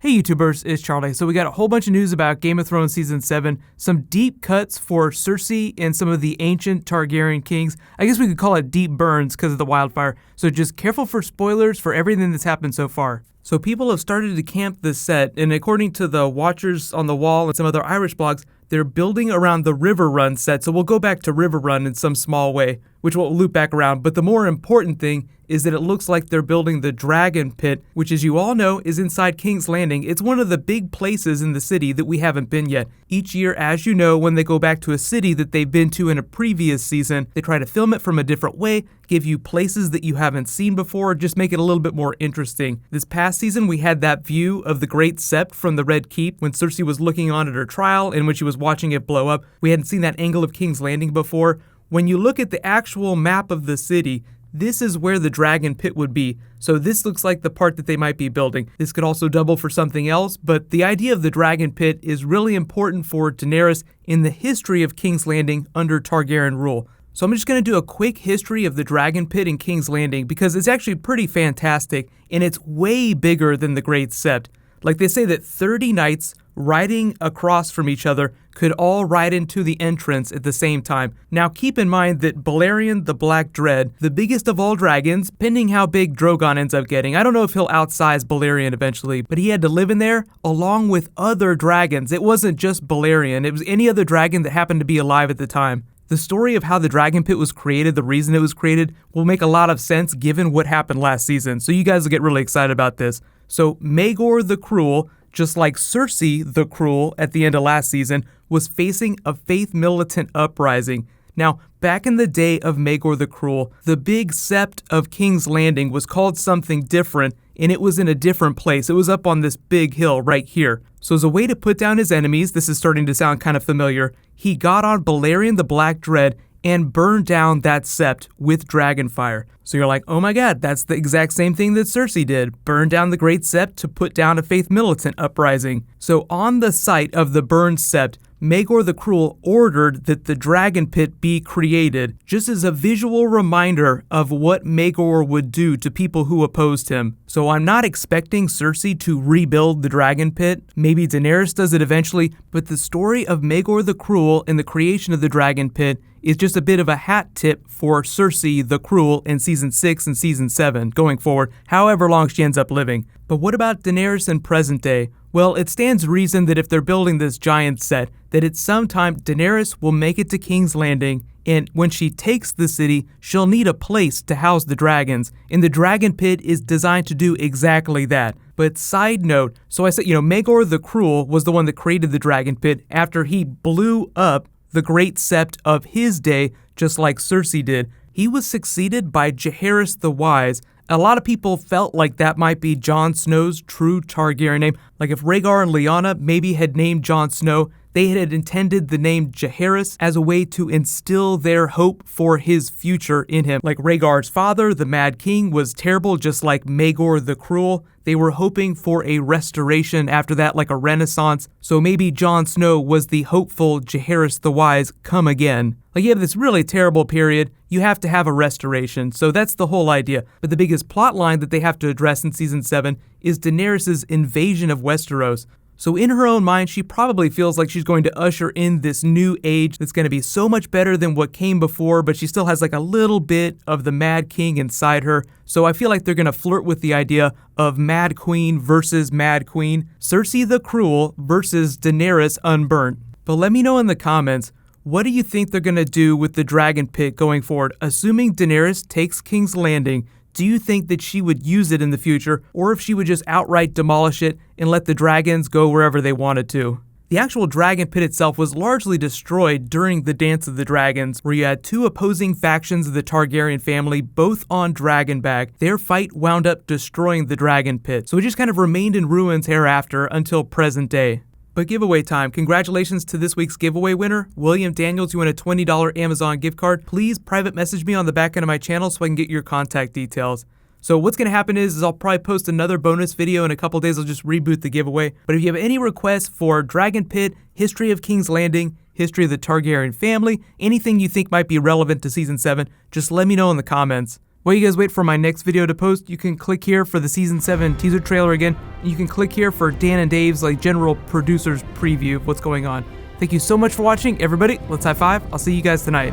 Hey YouTubers, it's Charlie. So we got a whole bunch of news about Game of Thrones Season 7, some deep cuts for Cersei and some of the ancient Targaryen kings. I guess we could call it deep burns because of the wildfire, so just careful for spoilers for everything that's happened so far. So people have started to camp this set, and according to the Watchers on the Wall and some other Irish blogs, they're building around the River Run set, so we'll go back to River Run in some small way, which will loop back around. But the more important thing is that it looks like they're building the Dragon Pit, which, as you all know, is inside King's Landing. It's one of the big places in the city that we haven't been yet. Each year, as you know, when they go back to a city that they've been to in a previous season, they try to film it from a different way, give you places that you haven't seen before, just make it a little bit more interesting. This past season, we had that view of the Great Sept from the Red Keep when Cersei was looking on at her trial and when she was watching it blow up. We hadn't seen that angle of King's Landing before. When you look at the actual map of the city, this is where the Dragon Pit would be. So this looks like the part that they might be building. This could also double for something else, but the idea of the Dragon Pit is really important for Daenerys in the history of King's Landing under Targaryen rule. So I'm just going to do a quick history of the Dragon Pit in King's Landing because it's actually pretty fantastic and it's way bigger than the Great Sept. Like they say that 30 knights riding across from each other could all ride into the entrance at the same time. Now keep in mind that Balerion the Black Dread, the biggest of all dragons, pending how big Drogon ends up getting, I don't know if he'll outsize Balerion eventually, but he had to live in there along with other dragons. It wasn't just Balerion, it was any other dragon that happened to be alive at the time. The story of how the Dragon Pit was created, the reason it was created, will make a lot of sense given what happened last season, so you guys will get really excited about this. So Maegor the Cruel, just like Cersei the Cruel at the end of last season, was facing a faith militant uprising. Now, back in the day of Maegor the Cruel, the big sept of King's Landing was called something different, and it was in a different place. It was up on this big hill right here. So as a way to put down his enemies, this is starting to sound kind of familiar, he got on Balerion the Black Dread and burned down that sept with dragonfire. So you're like, oh my god, that's the exact same thing that Cersei did. Burn down the Great Sept to put down a faith militant uprising. So on the site of the burned sept, Maegor the Cruel ordered that the Dragon Pit be created, just as a visual reminder of what Maegor would do to people who opposed him. So I'm not expecting Cersei to rebuild the Dragon Pit. Maybe Daenerys does it eventually, but the story of Maegor the Cruel and the creation of the Dragon Pit is just a bit of a hat tip for Cersei the Cruel in Season 6 and Season 7 going forward, however long she ends up living. But what about Daenerys in present day? Well, it stands reason that if they're building this giant set, that at some time Daenerys will make it to King's Landing, and when she takes the city, she'll need a place to house the dragons, and the Dragon Pit is designed to do exactly that. But side note, so I said, Maegor the Cruel was the one that created the Dragon Pit after he blew up the Great Sept of his day, just like Cersei did. He was succeeded by Jaehaerys the Wise. A lot of people felt like that might be Jon Snow's true Targaryen name. Like if Rhaegar and Lyanna maybe had named Jon Snow, they had intended the name Jaehaerys as a way to instill their hope for his future in him. Like Rhaegar's father, the Mad King, was terrible, just like Maegor the Cruel. They were hoping for a restoration after that, like a renaissance. So maybe Jon Snow was the hopeful Jaehaerys the Wise come again. Like you have this really terrible period, you have to have a restoration. So that's the whole idea. But the biggest plot line that they have to address in Season 7 is Daenerys' invasion of Westeros. So in her own mind, she probably feels like she's going to usher in this new age that's going to be so much better than what came before, but she still has like a little bit of the Mad King inside her. So I feel like they're going to flirt with the idea of Mad Queen versus Mad Queen, Cersei the Cruel versus Daenerys Unburnt. But let me know in the comments, what do you think they're going to do with the Dragon Pit going forward? Assuming Daenerys takes King's Landing, do you think that she would use it in the future, or if she would just outright demolish it and let the dragons go wherever they wanted to? The actual Dragon Pit itself was largely destroyed during the Dance of the Dragons, where you had two opposing factions of the Targaryen family, both on Dragonback. Their fight wound up destroying the Dragon Pit, so it just kind of remained in ruins hereafter until present day. But giveaway time. Congratulations to this week's giveaway winner, William Daniels. You win a $20 Amazon gift card. Please private message me on the back end of my channel so I can get your contact details. So what's going to happen is I'll probably post another bonus video in a couple days. I'll just reboot the giveaway. But if you have any requests for Dragon Pit, history of King's Landing, history of the Targaryen family, anything you think might be relevant to Season 7, just let me know in the comments. While you guys wait for my next video to post, you can click here for the Season 7 teaser trailer again. And you can click here for Dan and Dave's general producer's preview of what's going on. Thank you so much for watching, everybody. Let's high five. I'll see you guys tonight.